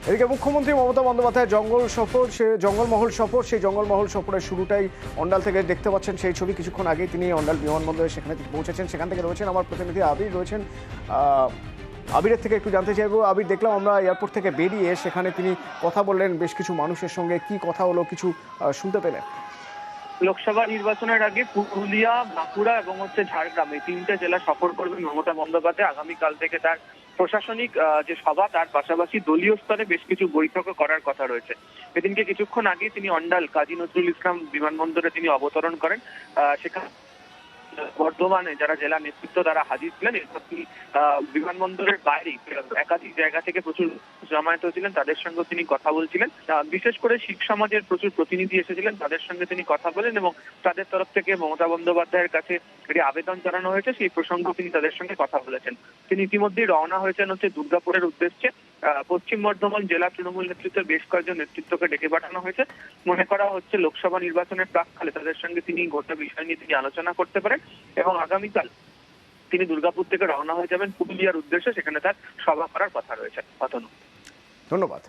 এদিকে মুখ্যমন্ত্রী মমতা বন্দ্যোপাধ্যায়ের জঙ্গলমহল সফর, সেই জঙ্গলমহল সফরের শুরুটাই অন্ডাল থেকে দেখতে পাচ্ছেন সেই ছবি। কিছুক্ষণ আগেই তিনি অন্ডাল বিমানবন্দরে সেখানে পৌঁছেছেন। সেখান থেকে রয়েছেন আমার প্রতিনিধি আবির রয়েছেন। আবিরের থেকে একটু জানতে চাইবো। আবির, দেখলাম আমরা এয়ারপোর্ট থেকে বেরিয়ে সেখানে তিনি কথা বললেন বেশ কিছু মানুষের সঙ্গে, কি কথা হলো কিছু শুনতে পেলেন? লোকসভা নির্বাচনের আগে পুরুলিয়া, বাঁকুড়া এবং ঝাড়গ্রাম এই তিনটে জেলা সফর করবেন মমতা বন্দ্যোপাধ্যায়। আগামীকাল থেকে তার প্রশাসনিক যে সভা, তার পাশাপাশি দলীয় স্তরে বেশ কিছু বৈঠকও করার কথা রয়েছে। সেদিনকে কিছুক্ষণ আগে তিনি অন্ডাল কাজী নজরুল ইসলাম বিমানবন্দরে তিনি অবতরণ করেন। সেখানে বর্ধমানে যারা জেলা নেতৃত্ব তারা হাজির ছিলেন। এরপর তিনি বিমানবন্দরের বাইরে একাধিক জায়গা থেকে প্রচুর জমায়েত হয়েছিলেন, তাদের সঙ্গে তিনি কথা বলছিলেন। বিশেষ করে শিখ সমাজের প্রচুর প্রতিনিধি এসেছিলেন, তাদের সঙ্গে তিনি কথা বলেন এবং তাদের তরফ থেকে মমতা বন্দ্যোপাধ্যায়ের কাছে একটি আবেদন জানানো হয়েছে, সেই প্রসঙ্গে তিনি তাদের সঙ্গে কথা বলেছেন। তিনি ইতিমধ্যেই রওনা হয়েছেন দুর্গাপুরের উদ্দেশ্যে। পশ্চিম বর্ধমান জেলা তৃণমূল নেতৃত্বের বেশ কয়েকজন নেতৃত্বকে ডেকে পাঠানো হয়েছে। মনে করা হচ্ছে লোকসভা নির্বাচনের প্রাক্কালে তাদের সঙ্গে তিনি গোটা বিষয় নিয়ে তিনি আলোচনা করতে পারেন এবং আগামীকাল তিনি দুর্গাপুর থেকে রওনা হয়ে যাবেন পুরুলিয়ার উদ্দেশ্যে। সেখানে তার সভা করার কথা রয়েছে। অতনু, ধন্যবাদ।